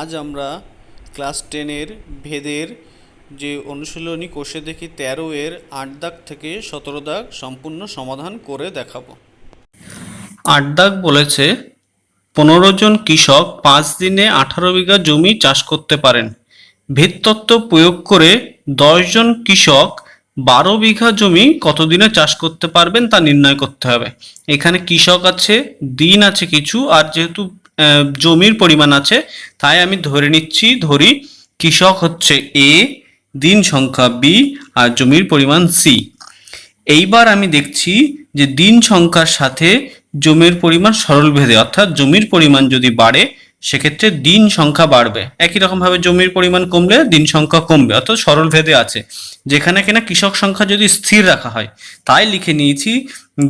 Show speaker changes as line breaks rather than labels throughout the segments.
আজ আমরা ক্লাস 10-এর ভেদের যে অনুশীলনী কোষে দেখি 13 এর 8 দাগ থেকে 17 দাগ সম্পূর্ণ সমাধান করে দেখাবো। 8 দাগ বলেছে 15 জন কৃষক 5 দিনে 18 বিঘা জমি চাষ করতে পারেন। ভেদতত্ত্ব প্রয়োগ করে 10 জন কৃষক 12 বিঘা জমি কতদিনে চাষ করতে পারবেন তা নির্ণয় করতে হবে। এখানে কৃষক আছে, দিন আছে কিছু, আর যেহেতু জমির পরিমাণ আছে তাই আমি ধরি কৃষক হচ্ছে এ, দিন সংখ্যা বি আর জমির পরিমাণ সি। এইবার আমি দেখছি যে দিন সংখ্যার সাথে জমির পরিমাণ সরলভেদে, অর্থাৎ জমির পরিমাণ যদি বাড়ে সেক্ষেত্রে দিন সংখ্যা বাড়বে। একই রকমভাবে জমির পরিমাণ কমলে দিন সংখ্যা কমবে, অর্থাৎ সরলভেদে আছে। যেখানে কিনা কৃষক সংখ্যা যদি স্থির রাখা হয় তাই লিখে নিয়েছি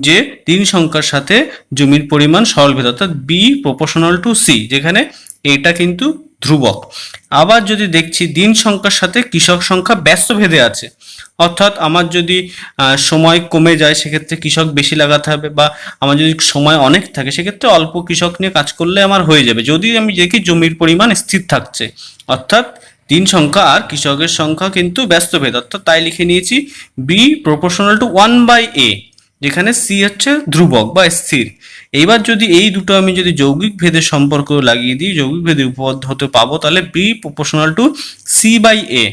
যে দিন সংখ্যার সাথে জমির পরিমাণ সরলভেদে, অর্থাৎ বি প্রপোর্শনাল টু সি, যেখানে এটা কিন্তু ধ্রুবক। আবার যদি দেখছি দিন সংখ্যার সাথে কৃষক সংখ্যা ব্যস্ত ভেদে আছে, অর্থাৎ আমার যদি সময় কমে যায় সেক্ষেত্রে কৃষক বেশি লাগাতে হবে, বা আমার যদি সময় অনেক থাকে সেক্ষেত্রে অল্প কৃষক নিয়ে কাজ করলে আমার হয়ে যাবে। যদি আমি দেখি জমির পরিমাণ স্থির থাকছে, অর্থাৎ দিন সংখ্যা আর কৃষকের সংখ্যা কিন্তু ব্যস্ত ভেদ, অর্থাৎ তাই লিখে নিয়েছি বি প্রপোর্শনাল টু 1/a, যেখানে সি হচ্ছে ধ্রুবক বা স্থির। এইবার যদি এই দুটো আমি যদি যৌগিক ভেদের সম্পর্ক লাগিয়ে দিই, যৌগিক ভেদের উপপাদ্য হতে পাবো তাহলে বি প্রপোর্শনাল টু c/a,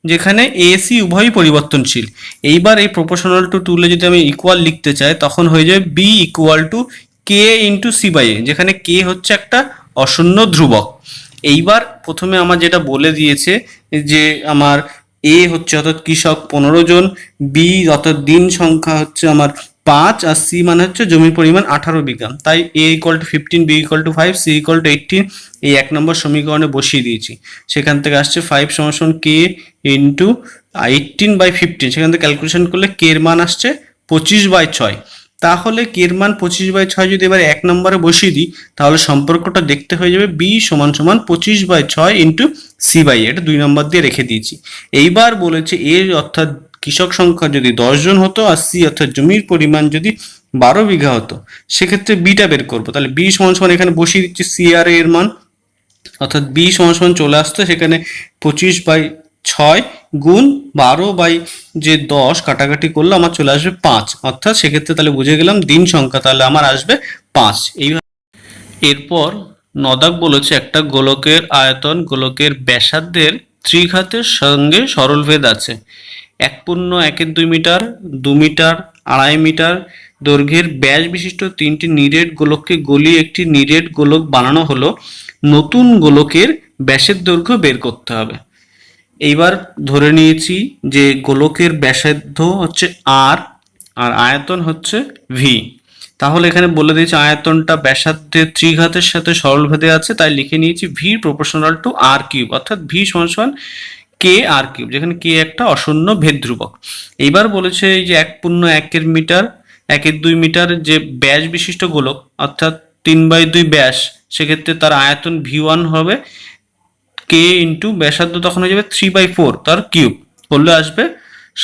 যেখানে এ সি উভয়ই পরিবর্তনশীল। এইবার এই প্রপোর্শনাল টু তুলে যদি আমি ইকুয়াল লিখতে চাই তখন হয়ে যাবে B equal to K into c/a, যেখানে কে হচ্ছে একটা অশূন্য ধ্রুবক। এইবার প্রথমে আমার যেটা বলে দিয়েছে যে আমার এ হচ্ছে অর্থাৎ কৃষক 15 জন, বি অর্থাৎ দিন সংখ্যা হচ্ছে আমার 5, আর সি মানে হচ্ছে জমির পরিমাণ 18 বিঘা। তাই A equal to 15, B equal to 5, C equal to 18 এই 1 নম্বর সমীকরণে বসিয়ে দিয়েছি। সেখান থেকে আসছে 5 সমান কে ইন্টু 18/15, সেখান থেকে ক্যালকুলেশন করলে কে এর মান আসছে 25/6। তাহলে কে এর মান 25/6 যদি এবার 1 নম্বরে বসিয়ে দিই তাহলে সম্পর্কটা দেখতে হয়ে যাবে বি সমান 25/6 ইন্টু c/a, এটা 2 নম্বর দিয়ে রেখে দিয়েছি। এইবার বলেছে এ অর্থাৎ কৃষক সংখ্যা যদি 10 জন হতো আর সি অর্থাৎ জমির পরিমাণ যদি 12 বিঘা হতো সেক্ষেত্রে বিটা বের করবো। তাহলে বি সমান এখানে বসিয়ে দিচ্ছি সি আর এর মান, অর্থাৎ বি সমান চলে আসতো সেখানে 25/6 গুণ 12/10 কাটাকাটি করলে আমার চলে আসবে 5, অর্থাৎ সেক্ষেত্রে তাহলে বুঝে গেলাম দিন সংখ্যা তাহলে আমার আসবে 5। এইভাবে এরপর 9 দাগ বলেছে একটা গোলকের আয়তন গোলকের ব্যাসার্ধের ত্রিঘাতের সঙ্গে সরলভেদ আছে। 1.1 মিটার, 2 মিটার, 2.5 মিটার দৈর্ঘ্যের ব্যাস বিশিষ্ট 3টি নিরেট গোলককে গলিয়ে একটি নিরেট গোলক বানানো হলো। নতুন গোলকের ব্যাসের দৈর্ঘ্য বের করতে হবে। এইবার ধরে নিয়েছি যে গোলকের ব্যাসার্ধ হচ্ছে আর, আর আয়তন হচ্ছে ভি। তাহলে এখানে বলে দিয়েছি আয়তনটা ব্যাসার্ধের ত্রিঘাতের সাথে সরলভেদে আছে, তাই লিখে নিয়েছি V proportional to R cube, অর্থাৎ ভি সমান কে আর কিউব, যেখানে কে একটা অশূন্য ভেদ ধ্রুবক। এইবার বলেছে এই যে 1.1 মিটার, 1.2 মিটার যে ব্যাস বিশিষ্ট গোলক, অর্থাৎ 3/2 ব্যাস, সেক্ষেত্রে তার আয়তন v1 হবে কে ইন্টু ব্যাসার্ধ তখন হয়ে যাবে 3/4 তার কিউব, করলে আসবে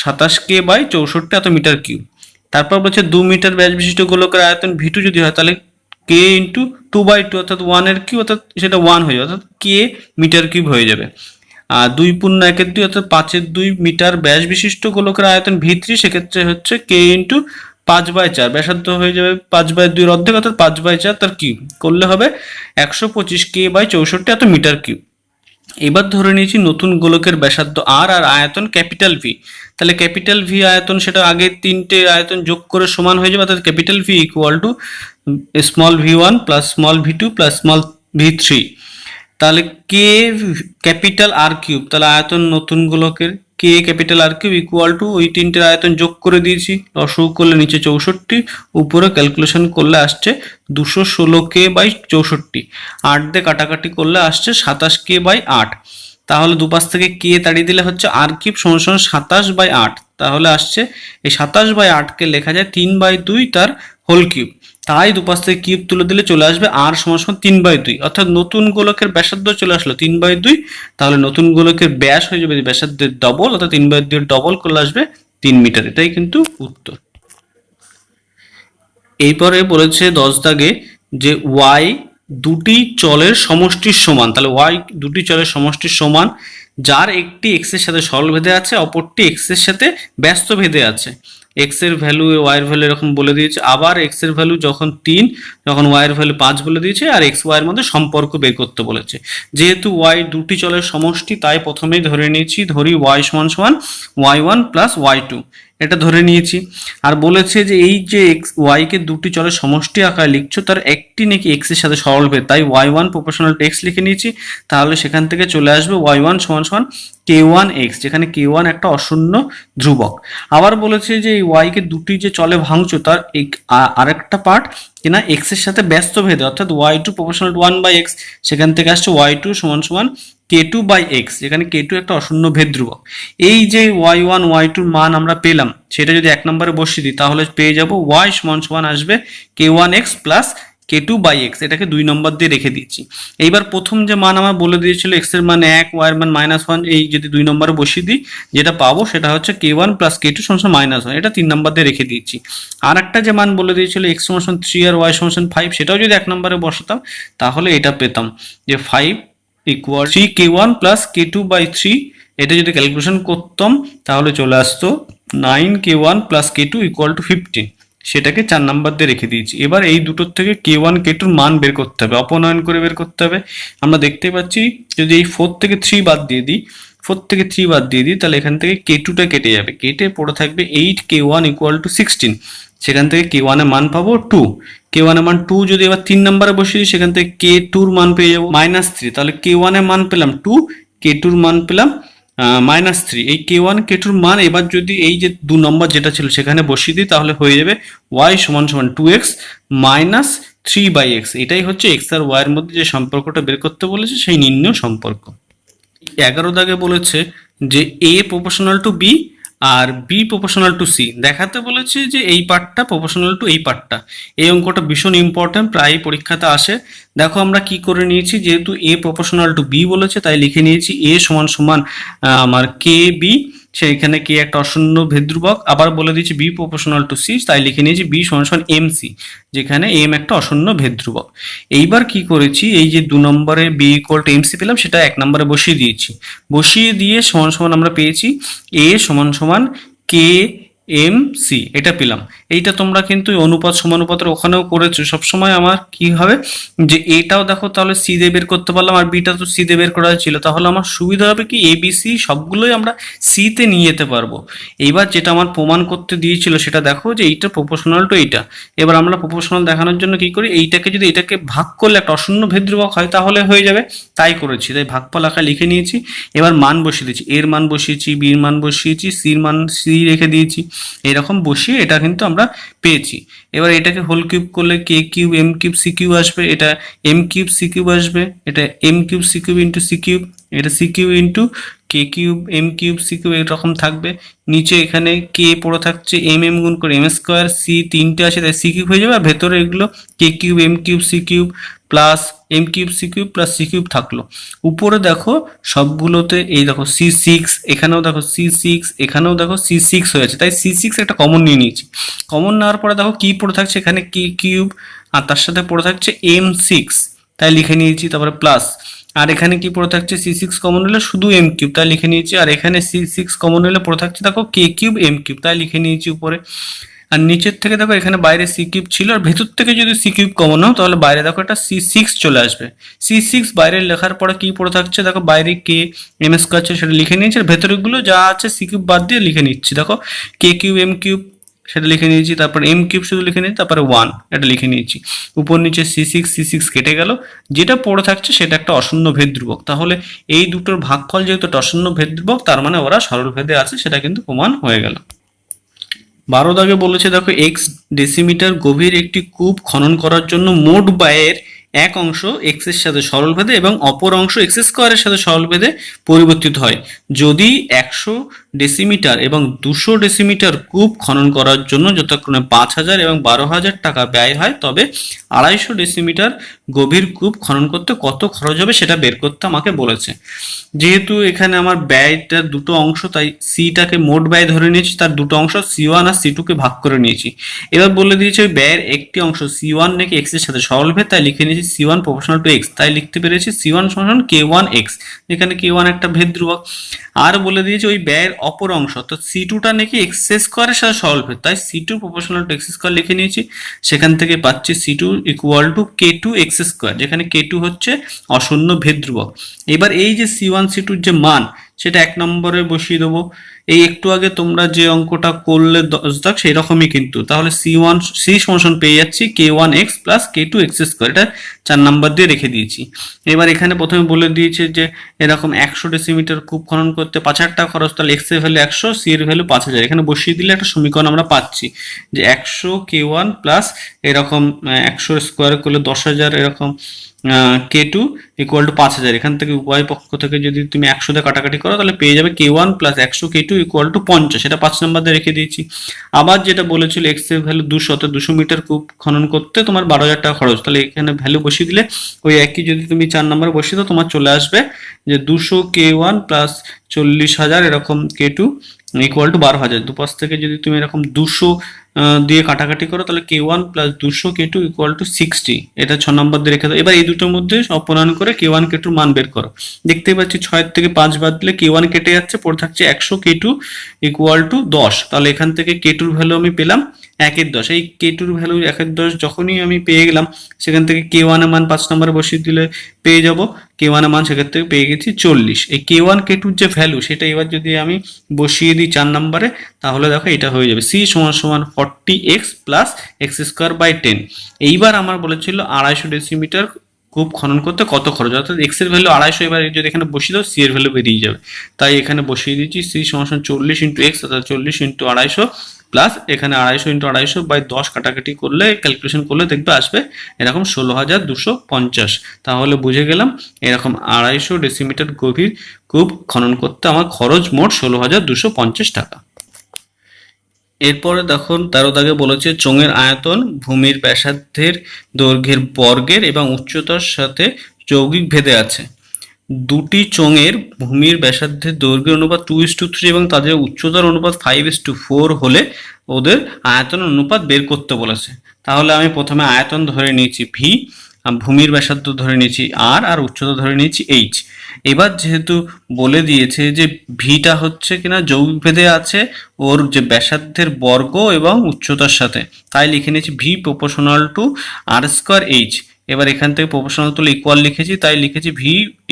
27k/64 এত মিটার কিউব। তারপর বলছে 2 মিটার ব্যাস বিশিষ্ট গোলকের আয়তন v2 যদি হয় তাহলে কে ইন্টু 2/2 অর্থাৎ 1 এর কিউব, অর্থাৎ সেটা 1 হয়ে যাবে, অর্থাৎ কে মিটার কিউব হয়ে যাবে। আর 2.1 অর্থাৎ 5/2 মিটার ব্যাস বিশিষ্ট গোলকের আয়তন v3, সেক্ষেত্রে হচ্ছে কে ইন্টু 5/4, ব্যাসার্ধ হয়ে যাবে 5/2 অর্ধেক অর্থাৎ 5/4 তার কিউব, করলে হবে 125k/64 এত মিটার কিউব। এবার ধরে নিয়েছি নতুন গোলকের ব্যাসার্ধ আর, আর আয়তন ক্যাপিটাল ভি। তাহলে ক্যাপিটাল ভি আয়তন সেটা আগের 3টে আয়তন যোগ করে সমান হয়ে যাবে, অর্থাৎ capital V equal to small v1 plus small v2 plus small v3। তাহলে কে ক্যাপিটাল আর কিউব, তাহলে আয়তন নতুন গোলকের K capital R cube equal to ওই 3টের আয়তন যোগ করে দিয়েছি, লসাগু করলে নিচে 64, উপরে ক্যালকুলেশন করলে আসছে 216k/64, 8 দিয়ে কাটাকাটি করলে আসছে 27k/8। তাহলে দুপাশ থেকে কে তাড়িয়ে দিলে হচ্ছে আর কিউব সমান 27/8, তাহলে আসছে এই 27/8কে লেখা যায় 3/2 তার হোল কিউব। তাই দুপাশ থেকে কিউব তুলে দিলে চলে আসবে আর সমান 3/2, অর্থাৎ নতুন গোলকের ব্যাসার্ধ চলে আসলো 3/2, তাহলে নতুন গোলকের ব্যাস হয়ে যাবে ব্যাসার্ধের ডবল, অর্থাৎ 3/2 ডবল করলে আসবে 3 মিটার। এটাই কিন্তু উত্তর। এরপরে বলেছে 10 দাগে যে ওয়াই দুটি চলের সমষ্টির সমান, তাহলে ওয়াই দুটি চলের সমষ্টির সমান, যার একটি এক্স এর সাথে সরল ভেদে আছে, অপরটি এক্স এর সাথে ব্যস্ত ভেদে আছে। এক্স এর ভ্যালু ওয়াই এর ভ্যালু এরকম বলে দিয়েছে, আবার এক্স এর ভ্যালু যখন 3 যখন ওয়াই এর ভ্যালু 5 বলে দিয়েছে, আর এক্স ওয়াই এর মধ্যে সম্পর্ক বের করতে বলেছে। যেহেতু ওয়াই দুটি চলের সমষ্টি, তাই প্রথমেই ধরে নিয়েছি, ধরি ওয়াই সমান সমান Y one plus Y two, এটা ধরে নিয়েছি। আর বলেছে যে এই যে এক্স ওয়াইকে দুটি চলের সমষ্টি আকারে লিখছো, তার একটি নাকি এক্স এর সাথে সরল ভেদ, তাই Y one proportional to X লিখে নিয়েছি। তাহলে সেখান থেকে চলে আসবে ওয়াই ওয়ান সমান সমান কে ওয়ান এক্স, যেখানে কে ওয়ান একটা অশূন্য ধ্রুবক। আবার বলেছে যে এই ওয়াইকে দুটি যে চলে ভাঙছো, তার আরেকটা পার্ট কিনা এক্স এর সাথে ব্যস্ত ভেদে, অর্থাৎ Y two proportional to one by X, সেখান থেকে আসছে ওয়াই টু সমান সমান কে টু বাই এক্স, যেখানে কে টু একটা অশূন্য ভেদ ধ্রুবক। এই যে ওয়াই ওয়ান ওয়াই টুর মান আমরা পেলাম, সেটা যদি এক নম্বরে বসিয়ে দিই, তাহলে পেয়ে যাব ওয়াই সমান সমান আসবে কে one X plus K two by X, এটাকে 2 নম্বর দিয়ে রেখে দিয়েছি। এইবার প্রথম যে মান আমার বলে দিয়েছিল এক্স এর মান 1, ওয়াই এর মান -1, এই যদি 2 নম্বরে বসিয়ে দিই, যেটা পাবো সেটা হচ্ছে কে ওয়ান প্লাস কে টু সমান -1, এটা 3 নম্বর দিয়ে রেখে দিয়েছি। আর একটা যে মান বলে দিয়েছিল এক্স সমান 3 আর ওয়াই সমান 5, সেটাও যদি 1 নম্বরে বসাতাম, তাহলে এটা পেতাম যে 5 equal 3 K one plus K two by 3, এটা যদি ক্যালকুলেশন করতাম তাহলে চলে আসতো 9 K one plus K two equal to 15, সেটাকে 4 নাম্বার দিয়ে রেখে দিয়েছি। এবার এই দুটোর থেকে কে ওয়ান কে টুর মান বের করতে হবে, অপনয়ন করে বের করতে হবে। আমরা দেখতে পাচ্ছি যদি এই 4 থেকে 3 বাদ দিয়ে দিই, 4 থেকে 3 বাদ দিয়ে দিই, তাহলে এখান থেকে কে টুটা কেটে যাবে, কেটে পড়ে থাকবে 8 কে ওয়ান ইকুয়াল টু 16, সেখান থেকে কে ওয়ানের মান পাবো 2, কে ওয়ানের মান 2 যদি এবার 3 নম্বরে বসিয়ে দিই, সেখান থেকে কে টুর মান পেয়ে যাবো -3, তাহলে কে ওয়ানের মান পেলাম 2, কে টুর মান পেলাম -3। এই কে ওয়ান কে টুর মান এবার যদি এই যে 2 নম্বর যেটা ছিল সেখানে বসিয়ে দিই, তাহলে হয়ে যাবে ওয়াই সমান সমান 2x মাইনাস 3 বাই এক্স। এটাই হচ্ছে এক্স আর ওয়াই এর মধ্যে যে সম্পর্কটা বের করতে বলেছে, সেই নির্ণয় সম্পর্ক। 11 দাগে বলেছে যে এ প্রপোর্শনাল টু বি আর বি প্রপোর্শনাল টু সি, দেখাতে বলেছে যে এই পার্টটা প্রপোর্শনাল টু এই পার্টটা। এই অঙ্কটা ভীষণ ইম্পর্টেন্ট, প্রায় পরীক্ষাতে আসে। দেখো আমরা কি করে নিয়েছি, যেহেতু এ প্রপোর্শনাল টু বি বলেছে, তাই লিখে নিয়েছি এ সমান সমান আমার কে বি, সেইখানে কে একটা অশূন্য ভেদ ধ্রুবক। আবার বলে দিয়েছি বি প্রপোর্শনাল টু সি, তাই লিখে নিয়েছি বি সমান সমান এম সি, যেখানে এম একটা অশূন্য ভেদ ধ্রুবক। এইবার কি করেছি, এই যে 2 নম্বরে B equal to M C পেলাম, সেটা 1 নম্বরে বসিয়ে দিয়েছি। বসিয়ে দিয়ে সমান সমান আমরা পেয়েছি এ সমান সমান কে এম সি, এটা পেলাম। এইটা তোমরা কিন্তু অনুপাত সমানুপাতের ওখানেও করেছো। সবসময় আমার কি হবে যে এটাও দেখো তাহলে সি দিয়ে বের করতে পারলাম, আর বিটা তো সি দিয়ে বের করা ছিল, তাহলে আমার সুবিধা হবে কি এ বি সি সবগুলোই আমরা সি তে নিয়ে যেতে পারবো। এইবার যেটা আমার প্রমাণ করতে দিয়েছিল সেটা দেখো যে এইটা প্রপোর্শনাল টু এইটা। এবার আমরা প্রপোর্শনাল দেখানোর জন্য কি করি, এইটাকে যদি এটাকে ভাগ করলে একটা অশূন্য ভেদ ধ্রুবক হয় তাহলে হয়ে যাবে, তাই করেছি, তাই ভাগফল আকারে লিখে নিয়েছি। এবার মান বসিয়ে দিয়েছি, এর মান বসিয়েছি, বির মান বসিয়েছি, সির মান সি রেখে দিয়েছি, এরকম বসিয়ে এটা কিন্তু আমরা পেয়েছি। এবার এটাকে হোল কিউব করলে K cube M cube C cube আসবে, এটা এম কিউব সি কিউব আসবে, এটা M cube C cube into C cube, এটা C cube into K cube M cube C cube, এরকম থাকবে। নিচে এখানে কে পড়ে থাকছে এম এম গুণ করে এম স্কোয়ার, সি 3টে আছে তাই সি কিউব হয়ে যাবে, আর ভেতরে এগুলো K cube M cube C cube plus M cube C cube plus C cube থাকলো। উপরে দেখো সবগুলোতে এই দেখো C6, এখানেও দেখো C6, এখানেও দেখো C6 হয়েছে, তাই C6 একটা কমন নিয়ে নিয়েছি। কমন নেওয়ার পরে দেখো কি পড়ে থাকছে, এখানে কে কিউব আর তার সাথে পড়ে থাকছে M6, তাই লিখে নিয়েছি, তারপরে প্লাস, আর এখানে কি পড়ে থাকছে C6 কমন হলে শুধু এম কিউব, তাই লিখে নিয়েছি, আর এখানে C6 কমন হলে পড়ে থাকছে দেখো কে কিউব এম কিউব, তাই লিখে নিয়েছি উপরে। আর নিচের থেকে দেখো এখানে বাইরে সি কিউব ছিল, আর ভেতর থেকে যদি সি কিউব কমন নাও তাহলে বাইরে দেখো একটা C6 চলে আসবে। C6 বাইরে লেখার পরে কি পড়ে থাকছে দেখো, বাইরে কে এম স্কোয়ার আছে সেটা লিখে নিয়েছি, আর ভেতরেগুলো যা আছে সি কিউব বাদ দিয়ে লিখে নিচ্ছি। দেখো কে কিউব এম কিউব সেটা লিখে নিয়েছি, তারপর এম কিউব শুধু লিখে নিয়েছি, তারপরে 1 এটা লিখে নিয়েছি। উপর নিচে C6 কেটে গেল, যেটা পড়ে থাকছে সেটা একটা অশূন্য ভেদ ধ্রুবক। তাহলে এই দুটোর ভাগফল যেহেতু একটা অশূন্য ভেদ ধ্রুবক, তার মানে ওরা সরল ভেদে আছে, সেটা কিন্তু প্রমাণ হয়ে গেল। 12 দাগে বলেছে দেখো এক্স ডেসিমিটার গভীর একটি কূপ খনন করার জন্য মোট ব্যয়ের এক অংশ এক্স এর সাথে সরল ভেদে এবং অপর অংশ এক্স স্কোয়ারের সাথে সরল ভেদে পরিবর্তিত হয় যদি 100 ডেসিমিটার এবং 200 ডেসিমিটার কূপ খনন করার জন্য যথাক্রমে 5,000 এবং 12,000 টাকা ব্যয় হয়, তবে 250 ডেসিমিটার গভীর কূপ খনন করতে কত খরচ হবে সেটা বের করতে আমাকে বলেছে। যেহেতু এখানে আমার ব্যয়টা দুটো অংশ, তাই সিটাকে মোট ব্যয় ধরে নিয়েছি, তার দুটো অংশ C1 আর C2 কে ভাগ করে নিয়েছি। এবার বলে দিয়েছে ওই ব্যয়ের একটি অংশ C1 নাকি x এর সাথে সরলভেদ, তাই লিখে নিয়েছি C1 প্রপোর্শনাল টু x, তাই লিখতে পেরেছি C1 সমান K1x, এখানে K1 একটা ভেদ ধ্রুবক। আর বলে দিয়েছে ওই ব্যয়ের অপর অংশ অর্থাৎ C2 টা নাকি x স্কয়ারের সাথে সরলভেদ, তাই C2 proportional to x square লিখে নিয়েছি। সেখান থেকে পাচ্ছি C2 equal to K2x square, যেখানে K2 হচ্ছে অশূন্য ভেদ ধ্রুবক। এবার এই যে C1 C2 যে মান সেটা 1 নম্বরে বসিয়ে দেবো। এই একটু আগে তোমরা যে অঙ্কটা করলে 10 দাগ সেই রকমই কিন্তু, তাহলে C সমান পেয়ে যাচ্ছি K1x প্লাস K2x স্কয়ার, এটা 4 নাম্বার দিয়ে রেখে দিয়েছি। এবার এখানে প্রথমে বলে দিয়েছে যে এরকম 100 ডেসিমিটার কূপ খনন করতে 5,000 টাকা খরচ, তাহলে x এর ভ্যালু 100, c এর ভ্যালু 5,000, এখানে বসিয়ে দিলে একটা সমীকরণ আমরা পাচ্ছি যে 100 K1 প্লাস এরকম 100 স্কোয়ার করলে 10,000 এরকম K2 ইকুয়াল টু 5,000। এখান থেকে উভয় পক্ষ থেকে যদি তুমি 100 দিয়ে কাটাকাটি করো তাহলে পেয়ে যাবে K1 plus 100 K2 equal to 50, সেটা 5 নাম্বার দিয়ে রেখে দিয়েছি। আবার যেটা বলেছিল x এর ভ্যালু 200, 200 মিটার কূপ খনন করতে তোমার 12,000 টাকা খরচ, তাহলে এখানে ভ্যালু বসিয়ে দিলে ওই একই যদি তুমি 4 নাম্বারে বসিয়ে দাও তোমার চলে আসবে যে 200 K1 প্লাস 40,000 এরকম K2 ইকুয়াল টু 12,000। দুপাশ থেকে যদি তুমি এরকম 200 দিয়ে কাটাকাটি করো তাহলে K1 plus 200 K2 equal to 60, এটা 6 নম্বর দিয়ে রেখে দাও। এবার এই দুটোর মধ্যে অপনয়ন করে K1 K2 মান বের করো। দেখতেই পাচ্ছি 6 থেকে 5 বাদ দিলে K1 কেটে যাচ্ছে, পড়ে থাকছে 100 K2 ইকুয়াল টু 10, তাহলে এখান থেকে K2 ভ্যালু আমি পেলাম 1/10। এই K2 ভ্যালু 1/10 যখনই আমি পেয়ে গেলাম সেখান থেকে K1 এর মান 5 নম্বরে বসিয়ে দিলে পেয়ে যাব K1 এর মান, সেখান থেকে পেয়ে গেছি 40। এই K1 K2 যে ভ্যালু সেটা এবার যদি আমি বসিয়ে দিই 4 নম্বরে তাহলে দেখো এটা হয়ে যাবে C সমান সমান 40x plus x square by 10। এইবার আমার বলেছিল 250 ডেসিমিটার কূপ খনন করতে কত খরচ, অর্থাৎ x এর ভ্যালু 250, এবার যদি এখানে বসিয়ে দাও c এর ভ্যালু বেরিয়ে যাবে, তাই এখানে বসিয়ে দিচ্ছি C সমান 40 ইন্টু x অর্থাৎ 40 ইন্টু 250 প্লাস এখানে 250 ইন্টু 250 বাই 10 কাটাকাটি করলে ক্যালকুলেশন করলে দেখবে আসবে এরকম 16,250। তাহলে বুঝে গেলাম এরকম 250 ডেসিমিটার গভীর কূপ খনন করতে আমার খরচ মোট 16,250 টাকা। এরপরে দেখো 13 দাগে বলেছে চোঙের আয়তন ভূমির ব্যাসার্ধের দৈর্ঘ্যের বর্গের এবং উচ্চতার সাথে যৌগিক ভেদে আছে। দুটি চোঙের ভূমির ব্যাসার্ধের দৈর্ঘ্যের অনুপাত 2:3 এবং তাদের উচ্চতার অনুপাত 5:4 হলে ওদের আয়তন অনুপাত বের করতে বলেছে। তাহলে আমি প্রথমে আয়তন ধরে নিয়েছি V, ভূমির ব্যাসার্ধ ধরে নিয়েছি R, আর উচ্চতা ধরে নিয়েছি H। এবার যেহেতু বলে দিয়েছে যে ভিটা হচ্ছে কিনা যৌগিক ভেদে আছে ওর যে ব্যাসার্ধের বর্গ এবং উচ্চতার সাথে, তাই লিখে নিয়েছি V proportional to R square H। এবার এখান থেকে প্রপোর্শনাল তুলে ইকুয়াল লিখেছি, তাই লিখেছি V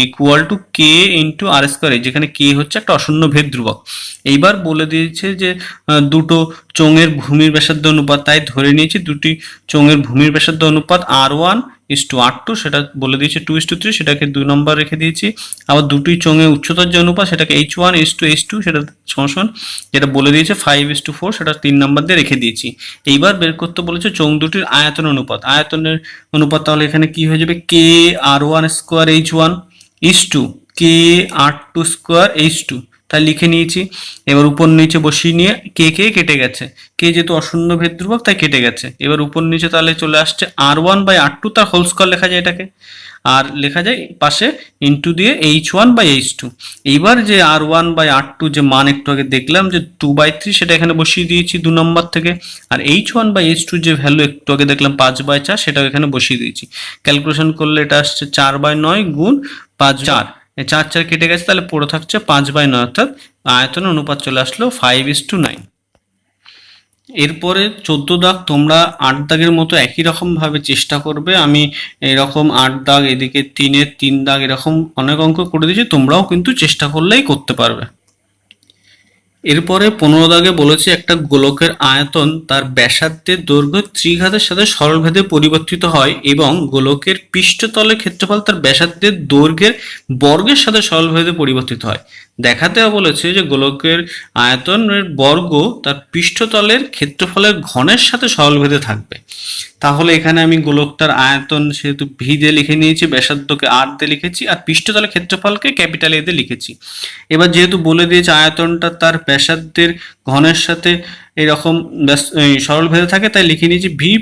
equal to K into R square H, যেখানে K হচ্ছে একটা অশূন্য ভেদ ধ্রুবক। এইবার বলে দিয়েছে যে দুটো চোঙের ভূমির ব্যাসার্ধ অনুপাত, তাই ধরে নিয়েছি দুটি চোঙের ভূমির ব্যাসার্ধ অনুপাত R1:R2, সেটা বলে দিয়েছে 2:3, সেটাকে 2 নম্বর রেখে দিয়েছি। আবার দুটি চোঙের উচ্চতার যে অনুপাত সেটাকে H1:H2, সেটা সমান যেটা বলে দিয়েছে 5:4, সেটা 3 নম্বর দিয়ে রেখে দিয়েছি। এইবার বের করতে বলেছে চোঙ দুটির আয়তন অনুপাত। আয়তনের অনুপাত তাহলে এখানে কি হয়ে যাবে K_R1 square H1 is to K_R2 square H2, তাই লিখে নিয়েছি। এবার উপর নিচে বসিয়ে নিয়ে কে কেটে গেছে, কে যেহেতু অশূন্য ভেদ ধ্রুবক তাই কেটে গেছে। এবার উপর নিচে তাহলে চলে আসছে R1/R2 তার হোল স্কয়ার লেখা যায় এটাকে, আর লেখা যায় পাশে ইন্টু দিয়ে H1/H2। এইবার যে R1/R2 যে মান একটু আগে দেখলাম যে 2/3, সেটা এখানে বসিয়ে দিয়েছি 2 নম্বর থেকে। আর H1/H2 যে ভ্যালু একটু আগে দেখলাম 5/4, সেটাও এখানে বসিয়ে দিয়েছি। ক্যালকুলেশন করলে এটা আসছে 4/9 গুণ 5, 4 4 কেটে গেছে, তাহলে পড়ে থাকছে 5/9, অর্থাৎ আয়তন অনুপাত চলে আসলো 5:9। এরপরে 14 দাগ তোমরা 8 দাগের মতো একই রকম ভাবে চেষ্টা করবে। আমি এরকম 8 দাগ, এদিকে 3-এর 3 দাগ, এরকম অনেক অঙ্ক করে দিয়েছি, তোমরাও কিন্তু চেষ্টা করলেই করতে পারবে। এরপরে 15 দাগে বলেছে একটা গোলকের আয়তন তার ব্যাসার্ধের দৈর্ঘ্য ত্রিঘাতের সাথে সরলভেদে পরিবর্তিত হয় এবং গোলকের পৃষ্ঠতলের ক্ষেত্রফল তার ব্যাসার্ধের দৈর্ঘ্যের বর্গের সাথে সরলভেদে পরিবর্তিত হয়। দেখাতে বলেছে যে গোলকের আয়তনের বর্গ তার পৃষ্ঠতলের ক্ষেত্রফলের ঘনের সাথে সরলভেদে থাকবে। তাহলে এখানে আমি গোলকটার আয়তন সেহেতু ভি দিয়ে লিখে নিয়েছি, ব্যাসার্ধকে আর দিয়ে লিখেছি, আর পৃষ্ঠতলের ক্ষেত্রফলকে ক্যাপিটাল এ দিয়ে লিখেছি। এবার যেহেতু বলে দিয়েছে আয়তনটা তার ব্যাসার্ধের ঘনের সাথে এরকম সরল ভেদে থাকে, তাই লিখে নিয়েছি V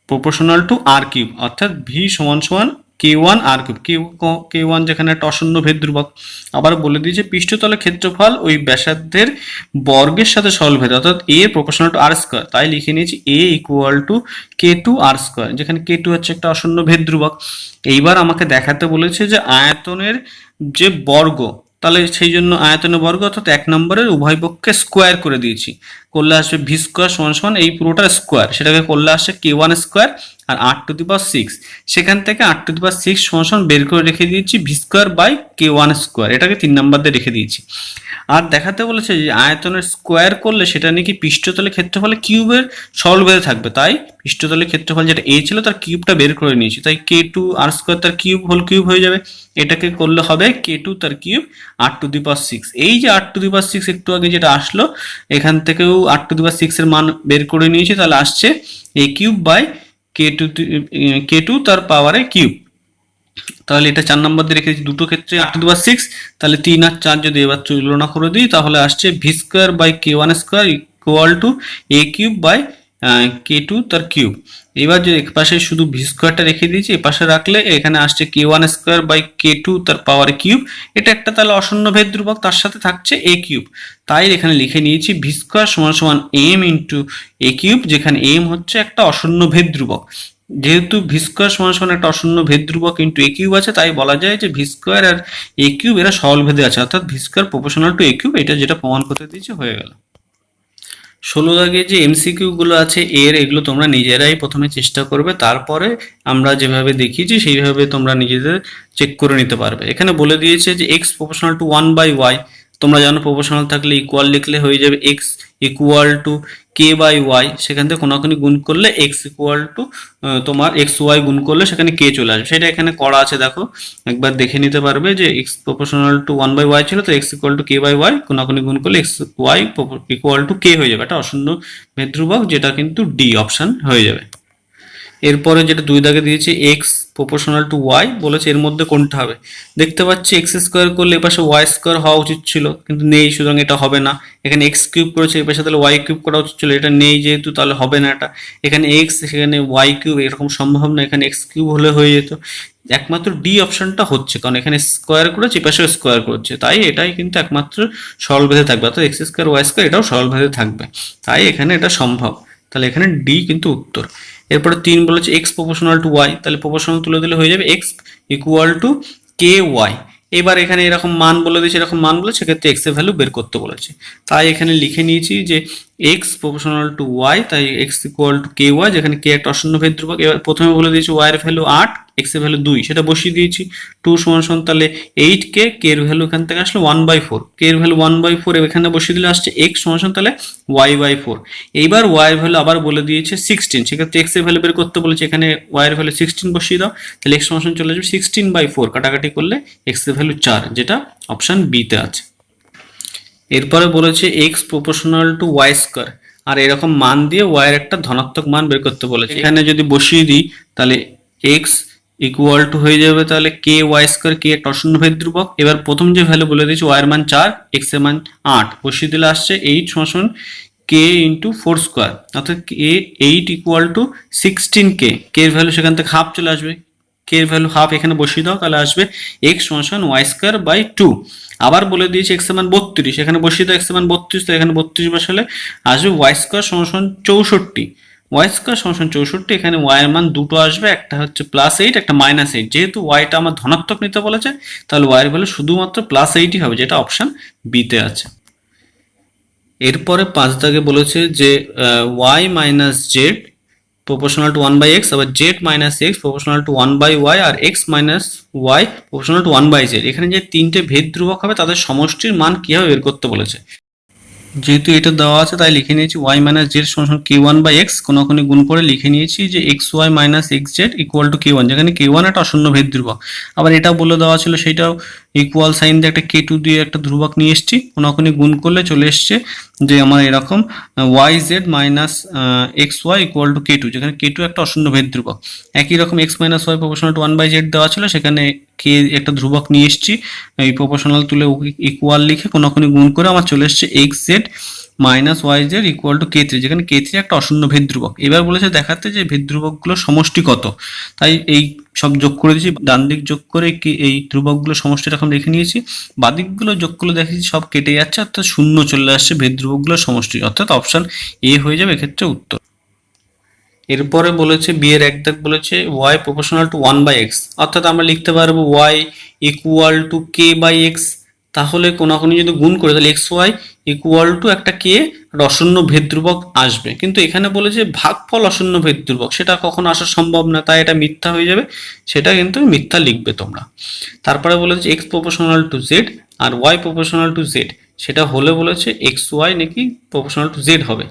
proportional to R cube, অর্থাৎ ভি সমান সমান K1 আর কিউব। K1 যেখানে একটা অশূন্য ভেদ ধ্রুবক। আবার বলে দিয়েছে পৃষ্ঠতলের ক্ষেত্রফল ওই ব্যাসার্ধের বর্গের সাথে সরলভেদ, অর্থাৎ A proportional to R square, তাই লিখে নিয়েছি A equal to K2 R square, যেখানে K2 হচ্ছে একটা অশূন্য ভেদ ধ্রুবক। এইবার আমাকে দেখাতে বলেছে যে আয়তনের যে বর্গ, তাহলে সেই জন্য আয়তনের বর্গ অর্থাৎ 1 নম্বরের উভয় পক্ষে স্কোয়ার করে দিয়েছি, করলে আসবে ভি স্কোয়ার সমান সমান এই পুরোটার স্কোয়ার, সেটাকে করলে আসছে K1 স্কোয়ার আর r⁶, সেখান থেকে r⁶ সমান সমান বের করে রেখে দিয়েছি V square by K1 square, এটাকে 3 নম্বর দিয়ে রেখে দিয়েছি। আর দেখাতে বলেছে যে আয়তনের স্কোয়ার করলে সেটা নাকি পৃষ্ঠতলের ক্ষেত্রফলে কিউবের সরলভেদে থাকবে, তাই পৃষ্ঠতলের ক্ষেত্রফল যেটা এ ছিল তার কিউবটা বের করে নিয়েছি, তাই K2 আর স্কোয়ার তার কিউব হোল কিউব হয়ে যাবে, এটাকে করলে হবে K2 তার কিউব r⁶। এই যে r⁶ একটু আগে যেটা আসলো, এখান থেকেও r⁶ এর মান বের করে নিয়েছি, তাহলে আসছে a কিউব বাই K2 তার পাওয়ারে কিউব। তাহলে এটা 4 নম্বর দিয়ে রেখেছি, দুটো ক্ষেত্রে r⁶, তাহলে 3 আর 4 যদি এবার তুলনা করে দিই তাহলে আসছে V square by K1 square equal to a cube by K2 তার কিউব। এবার যে এক পাশে শুধু ভি স্কোয়ারটা রেখে দিয়েছি, এ পাশে রাখলে এখানে আসছে K1 স্কোয়ার বাই K2 তার পাওয়ার কিউব, এটা একটা তাহলে অশূন্য ভেদ ধ্রুবক, তার সাথে থাকছে a কিউব, তাই এখানে লিখে নিয়েছি ভি স্কোয়ার সমান সমান m ইন্টু a কিউব, যেখানে m হচ্ছে একটা অশূন্য ভেদ ধ্রুবক। যেহেতু ভি স্কোয়ার সমান সমান একটা অশূন্য ভেদ ধ্রুবক ইন্টু এ কিউব আছে, তাই বলা যায় যে ভি স্কোয়ার আর এ কিউব এরা সরল ভেদে আছে, অর্থাৎ V square proportional to a cube, এটা যেটা প্রমাণ করতে দিয়েছে হয়ে গেল। 16 দাগে যে এমসিকিউ গুলো আছে এগুলো তোমরা নিজেরাই প্রথমে চেষ্টা করবে, তারপরে আমরা যেভাবে দেখিয়েছি সেইভাবে তোমরা নিজেদের চেক করে নিতে পারবে। এখানে বলে দিয়েছে যে এক্স প্রপোর্শনাল টু 1/y, তোমরা জানো প্রপোর্শনাল থাকলে ইকুয়াল লিখলে হয়ে যাবে X equal to K by Y, সেখান থেকে কোনাকুনি গুণ করলে এক্স ইকুয়াল টু তোমার এক্স ওয়াই গুণ করলে সেখানে কে চলে আসবে, সেটা এখানে করা আছে, দেখো একবার দেখে নিতে পারবে যে এক্স প্রপোর্শনাল টু 1/y ছিল, তো X equal to K by Y, কোনাকুনি গুণ করলে X Y equal to K হয়ে যাবে, এটা অশূন্য ভেদ ধ্রুবক, যেটা কিন্তু ডি অপশন হয়ে যাবে। এরপরে যেটা 2 দাগে দিয়েছে এক্স প্রপোর্শনাল টু ওয়াই, বলেছে এর মধ্যে কোনটা হবে। দেখতে পাচ্ছি এক্স স্কোয়ার করলে এপাশে ওয়াই স্কোয়ার হওয়া উচিত ছিল, কিন্তু নেই, সুতরাং এটা হবে না। এখানে এক্স কিউব করেছে, এপাশে তাহলে ওয়াই কিউব করা উচিত ছিল, এটা নেই যেহেতু, তাহলে হবে না এটা। এখানে এক্স, সেখানে ওয়াই কিউব, এরকম সম্ভব না, এখানে এক্স কিউব হলে হয়ে যেত। একমাত্র ডি অপশনটা হচ্ছে, কারণ এখানে স্কোয়ার করেছে, এপাশে স্কোয়ার করছে, তাই এটাই কিন্তু একমাত্র সরল ভেদে থাকবে, অর্থাৎ এক্স স্কোয়ার ওয়াই স্কোয়ার এটাও সরল ভেদে থাকবে, তাই এখানে এটা সম্ভব, তাহলে এখানে ডি কিন্তু উত্তর। এরপরে 3 বলেছে এক্স প্রপোর্শনাল টু ওয়াই, তাহলে প্রপোর্শনাল তুলে দিলে হয়ে যাবে X equal to K Y. এবার এখানে এরকম মান বলে দিয়েছে, এরকম মান বলে, সেক্ষেত্রে এক্স এর ভ্যালু বের করতে বলেছে, তাই এখানে লিখে নিয়েছি যে এক্স প্রপোর্শনাল টু ওয়াই, তাই X equal to K Y, যেখানে কে একটা অশূন্য ভেদ ধ্রুবক। এবার প্রথমে বলে দিয়েছি ওয়াই এর ভ্যালু 8, এক্স এর ভ্যালু 2, সেটা বসিয়ে দিয়েছি। 2 সমান সমান তাহলে 8k, কে এর ভ্যালু এখান থেকে আসলো 1/4, কে এর ভ্যালু 1/4 এখানে বসিয়ে দিলে আসছে এক্স সমান সমান তাহলে y/4। এইবার ওয়াই এর ভ্যালু আবার বলে দিয়েছে 16, সেক্ষেত্রে এক্স এর ভ্যালু বের করতে বলেছে, এখানে ওয়াই এর ভ্যালু 16 বসিয়ে দাও, তাহলে এক্স সমান চলে যাবে 16/4, কাটাকাটি করলে এক্স এর ভ্যালু 4, যেটা অপশন বি তে আছে। এরপরে বলেছে X proportional to Y square, আর এরকম মান দিয়ে ওয়াই এর একটা ধনাত্মক মান বের করতে বলেছে। এখানে যদি বসিয়ে দিই তাহলে এক্স ইকুয়াল টু হয়ে যাবে তাহলে কে ওয়াই স্কোয়ার, কে একটা অশূন্য ভেদ ধ্রুবক। এবার প্রথম যে ভ্যালু বলে দিয়েছি ওয়াই এর মান 4, এক্স এর মান 8, বসিয়ে দিলে আসছে 8 সমান কে ইন্টু 4 স্কোয়ার, অর্থাৎ কে 8 ইকুয়াল টু 16k, কে এর ভ্যালু সেখান থেকে হাফ চলে আসবে, কে এর ভ্যালু হাফ এখানে বসিয়ে দাও, তাহলে আসবে এক্স সমান ওয়াই স্কোয়ার বাই 2। আবার বলে দিয়েছি এক্স এর মান 32, এখানে বসিয়ে দাও এক্স এর মান 32, তো এখানে 32 বসালে আসবে ওয়াই স্কোয়ার সমান 64, ওয়াই স্কোয়ার সমান 64। এখানে ওয়াই এর মান দুটো আসবে, একটা হচ্ছে +8, একটা -8, যেহেতু ওয়াইটা আমার ধনাত্মক নিতে বলেছে, তাহলে ওয়াই এর ভ্যালু শুধুমাত্র +8ই হবে, যেটা অপশন বি তে আছে। এরপরে 5 দাগে বলেছে যে Y minus Z proportional to 1/x, আবার Z minus X proportional to 1/y, আর X minus Y proportional to 1/z। এখানে যে 3টে ভেদ ধ্রুবক হবে তাদের সমষ্টির মান কিভাবে বের করতে বলেছে। যেহেতু এটা দেওয়া আছে তাই লিখে নিয়েছি ওয়াই মাইনাস জেড সমান k1/x, কোনখানে গুণ করে লিখে নিয়েছি যে X Y minus X Z equal to k1, যেখানে k1 একটা অশূন্য ভেদ ধ্রুবক। আবার এটাও বলে দেওয়া ছিল, সেইটাও ইকুয়াল সাইন দিয়ে একটা কে টু দিয়ে একটা ধ্রুবক নিয়ে এসেছি, কোনাকুনি গুণ করলে চলে এসছে যে আমার এরকম Y Z minus X Y equal to K two, যেখানে কে টু একটা অশূন্য ভেদ ধ্রুবক। একই রকম X minus Y proportional to one by Z দেওয়া ছিল, সেখানে কে একটা ধ্রুবক নিয়ে এসেছি, এই প্রপোর্শনাল তুলে ইকুয়াল লিখে কোনাকুনি গুণ করে আমার চলে এসছে X Z minus Y Z equal to K three, যেখানে কে থ্রি একটা অশূন্য ভেদ ধ্রুবক। এবার বলেছে দেখাতে যে ভেদ ধ্রুবকগুলোর সমষ্টি কত, তাই এই সব যোগ করে দিয়েছি, ডান দিক যোগ করে কি এই ধ্রুবকগুলো সমষ্টি এরকম রেখে নিয়েছি, বাদিকগুলো যোগ করলে দেখেছি সব কেটে যাচ্ছে, অর্থাৎ শূন্য চলে আসছে ভেদ ধ্রুবকগুলোর সমষ্টি, অর্থাৎ অপশন এ হয়ে যাবে এক্ষেত্রে উত্তর। এরপরে বলেছে বি এর এক দাগ বলেছে Y proportional to one by X, অর্থাৎ আমরা লিখতে পারবো Y equal to K by X, তাহলে কোনাকুনি যদি গুণ করে তাহলে এক্স ওয়াই ইকুয়াল টু একটা কে অশূন্য ভেদ ধ্রুবক আসবে, কিন্তু এখানে বলেছে ভাগফল অশূন্য ভেদ ধ্রুবক, সেটা কখনো আসা সম্ভব না, তাই এটা মিথ্যা হয়ে যাবে, সেটা কিন্তু মিথ্যা লিখবে তোমরা। তারপরে বলেছে এক্স প্রপোর্শনাল টু জেড আর ওয়াই প্রপোর্শনাল টু জেড, সেটা হলে বলেছে এক্স ওয়াই নাকি প্রপোর্শনাল টু জেড হবে।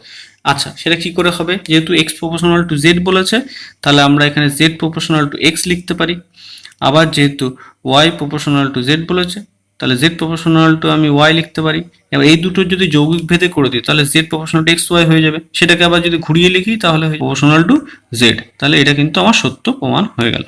আচ্ছা, সেটা কি করে হবে, যেহেতু এক্স প্রপোর্শনাল টু জেড বলেছে তাহলে আমরা এখানে জেড প্রপোর্শনাল টু এক্স লিখতে পারি, আবার যেহেতু ওয়াই প্রপোর্শনাল টু জেড বলেছে তাহলে জেড প্রপোর্শনাল টু আমি ওয়াই লিখতে পারি। এবার এই দুটোর যদি যৌগিক ভেদে করে দিই তাহলে Z proportional to X Y হয়ে যাবে, সেটাকে আবার যদি ঘুরিয়ে লিখি তাহলে প্রপোর্শনাল টু জেড, তাহলে এটা কিন্তু আমার সত্য প্রমাণ হয়ে গেল।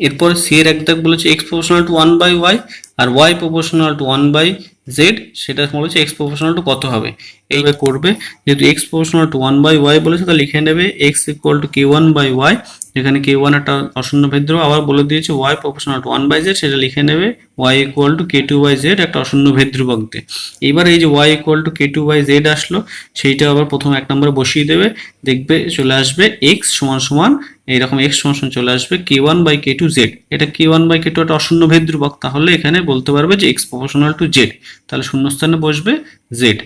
এরপরে সি এর এক দাগ বলেছে X proportional to one by Y আর Y proportional to one by Z, সেটা বলেছে এক্স প্রপোর্শনাল টু কত হবে, এইভাবে করবে, যেহেতু X proportional to one by Y বলেছে তাহলে লিখে নেবে X equal to K one by Y, যেখানে কে ওয়ান একটা অশূন্য ভেদ ধ্রুবক, আবার বলে দিয়েছে Y proportional to one by Z, সেটা লিখে নেবে Y equal to K two by Z একটা অশূন্য ভেদ ধ্রুবক দিয়ে। এবার এই যে Y equal to K two by Z আসলো, সেইটা আবার প্রথম এক নম্বরে বসিয়ে দেবে, দেখবে চলে আসবে এক্স সমান সমান এইরকম এক্স সমান সমান চলে আসবে কে one by k two z, এটা k one by k two একটা অশূন্য ভেদ ধ্রুবক, তাহলে এখানে বলতে পারবে যে এক্স প্রপোর্শনাল টু জেড, তাহলে শূন্যস্থানে বসবে জেড।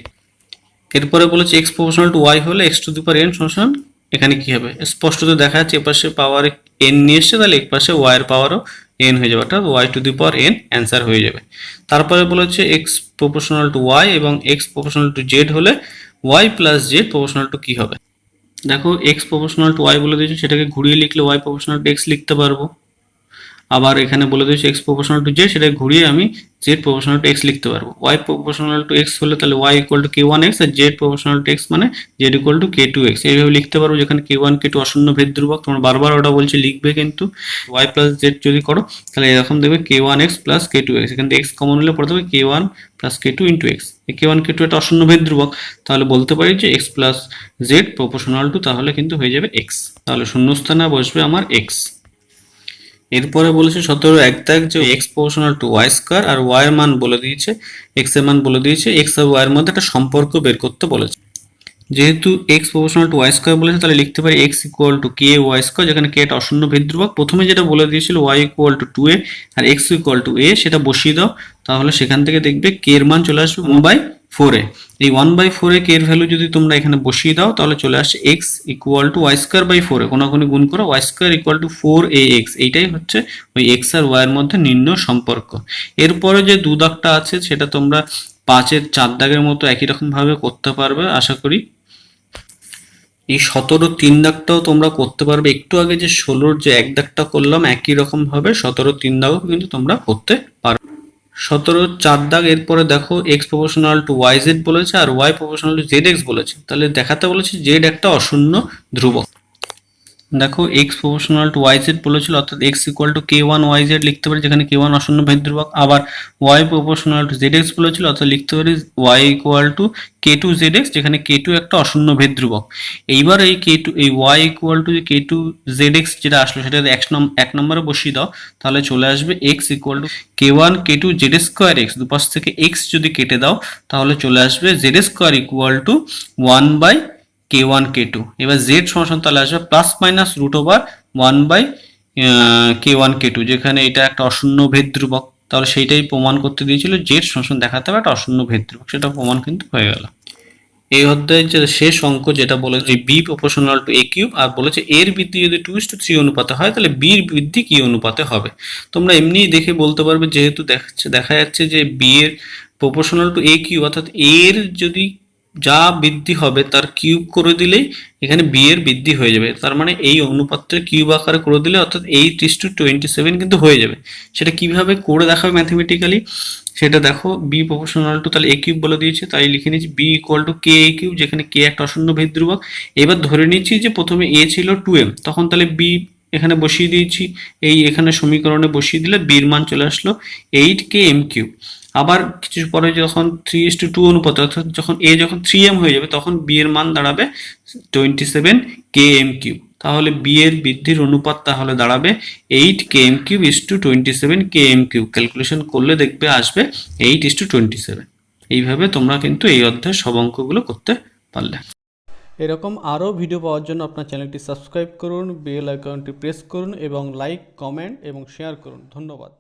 এরপরে বলেছে এক্স প্রপোর্শনাল টু ওয়াই হলে x two the power N সমান এখানে কি হবে, স্পষ্টত দেখা যাচ্ছে এপাশে পাওয়ার এন নিয়ে এসছে, তাহলে একপাশে ওয়াই এর পাওয়ারও এন হয়ে যাবে, অর্থাৎ Y to the power N answer হয়ে যাবে। তারপরে বলেছে এক্স প্রপোর্শনাল টু ওয়াই এবং এক্স প্রপোর্শনাল টু জেড হলে Y plus Z proportional to কি হবে, দেখো এক্স প্রপোর্শনাল টু ওয়াই বলে দিয়েছে, সেটাকে ঘুরিয়ে লিখলে ওয়াই প্রপোর্শনাল টু এক্স লিখতে পারবো, আবার এখানে বলে দিয়েছে এক্স প্রপোর্শনাল টু জেড, সেটা ঘুরিয়ে আমি জেড প্রপোর্শনাল টু এক্স লিখতে পারবো। ওয়াই প্রপোর্শনাল টু এক্স হলে তাহলে y equal to K one x আর জেড প্রপোর্শনাল টু এক্স মানে z equal to K two x, এইভাবে লিখতে পারবো, যেখানে কে ওয়ান কে টু অশূন্য ভেদ ধ্রুবক, তোমরা বারবার ওটা বলছে লিখবে, কিন্তু ওয়াই প্লাস জেড যদি করো তাহলে এরকম দেখবে কে one X plus K two x, এখান থেকে এক্স কমন হলে পড়তে হবে কে one plus K two into x, কে ওয়ান কে টু একটা অশূন্য ভেদ ধ্রুবক, তাহলে বলতে পারি যে x plus Z proportional two তাহলে কিন্তু হয়ে যাবে এক্স, তাহলে শূন্যস্থানে বসবে আমার এক্স। এরপরে বলেছে 17 এক দাগ যে X proportional to Y square আর ওয়াই এর মান বলে দিয়েছে, এক্স এর মান বলে দিয়েছে, এক্স আর ওয়াই এর মধ্যে একটা সম্পর্ক বের করতে বলেছে। যেহেতু X proportional to Y square বলেছে তাহলে লিখতে পারি X equal to K Y square, যেখানে কে এটা অশূন্য ভেদ ধ্রুবক, প্রথমে যেটা বলে দিয়েছিল y equal to two a আর এক্স ইকুয়াল টু এ, সেটা বসিয়ে দাও, তাহলে সেখান থেকে দেখবে কে এর মান চলে আসবে 1/4 এই 1/4 কে এর ভ্যালু যদি তোমরা এখানে বসিয়ে দাও তাহলে চলে আসছে x equal to Y square by 4, কোনাকুনি গুণ করো Y square equal to 4ax, এইটাই হচ্ছে ওই এক্স আর ওয়াই এর মধ্যে নির্ণয় সম্পর্ক। এরপরে যে দু দাগটা আছে সেটা তোমরা 5-এর 4 দাগের মতো একই রকম ভাবে করতে পারবে আশা করি। এই 17 3 দাগটাও তোমরা করতে পারবে, একটু আগে যে 16-র যে এক দাগটা করলাম একই রকম ভাবে 17 3 দাগও কিন্তু তোমরা করতে পারবে। 17 4 দাগ এরপরে দেখো x proportional to y z বলেছে আর Y proportional to z x বলেছে, তাহলে দেখাতে বলেছে জেড একটা অশূন্য ধ্রুবক। দেখো x proportional to y z বলেছিল, অর্থাৎ x equal to K one y z লিখতে পারি, যেখানে কে ওয়ান অশূন্য ভেদ ধ্রুবক, আবার y proportional to z x বলেছিল, অর্থাৎ লিখতে পারি y equal to K two z x, যেখানে কে টু একটা অশূন্য ভেদ ধ্রুবক। এইবার এই কে টু এই y equal to K two z x যেটা আসলো সেটা এক নম্বরে বসিয়ে দাও, তাহলে চলে আসবে x equal to K one k two z square x, দুপাশ থেকে এক্স যদি কেটে দাও তাহলে চলে আসবে জেড স্কোয়ার ইকুয়াল টু 1/কে1 কে2। এবার জেড সমান তাহলে আসবে প্লাস মাইনাস রুট ওভার 1/কে1 কে2, যেখানে এটা একটা অশূন্য ভেদ ধ্রুবক, তাহলে সেইটাই প্রমাণ করতে দিয়েছিল জেড সমান দেখাতে হবে একটা অশূন্য ভেদ ধ্রুবক, সেটা প্রমাণ কিন্তু হয়ে গেল। এই অধ্যায়ের যে শেষ অঙ্ক যেটা বলেছে b proportional to a cube, আর বলেছে এর বৃদ্ধি যদি 2:3 অনুপাতে হয় তাহলে বির বৃদ্ধি কি অনুপাতে হবে। তোমরা এমনিই দেখে বলতে পারবে, যেহেতু দেখা যাচ্ছে যে বি এর প্রপোর্শনাল টু এ কিউব, অর্থাৎ এর যদি যা বৃদ্ধি হবে তার কিউব করে দিলেই এখানে বি এর বৃদ্ধি হয়ে যাবে। তার মানে এই অনুপাতটা কিউব আকারে করে দিলে অর্থাৎ 8:27 কিন্তু হয়ে যাবে। সেটা কিভাবে করে দেখাবে ম্যাথমেটিক্যালি সেটা দেখো, বি প্রপোর্শনাল টু, তাহলে এ কিউব বলে দিয়েছে তাই লিখে নিচ্ছি b equal to k a cube, যেখানে কে একটা অশূন্য ভেদ ধ্রুবক। এবার ধরে নিচ্ছি যে প্রথমে এ ছিল 2m, তখন তাহলে বি এখানে বসিয়ে দিয়েছি, এই এখানে সমীকরণে বসিয়ে দিলে বির মান চলে আসলো 8 km কিউব। আবার কিছু পরে যখন 3:2 অনুপাত অর্থাৎ যখন এ যখন 3m হয়ে যাবে তখন বি এর মান দাঁড়াবে 27 km কিউব। তাহলে বি এর বৃদ্ধির অনুপাত তাহলে দাঁড়াবে 8 km কিউব:27 km কিউব। ক্যালকুলেশন করলে দেখবে আসবে 8:27। এইভাবে তোমরা কিন্তু এই অধ্যায়ের সব অঙ্কগুলো করতে পারলে। এরকম আরও ভিডিও পাওয়ার জন্য আপনার চ্যানেলটি সাবস্ক্রাইব করুন, বেল আইকনটি প্রেস করুন এবং লাইক, কমেন্ট এবং শেয়ার করুন। ধন্যবাদ।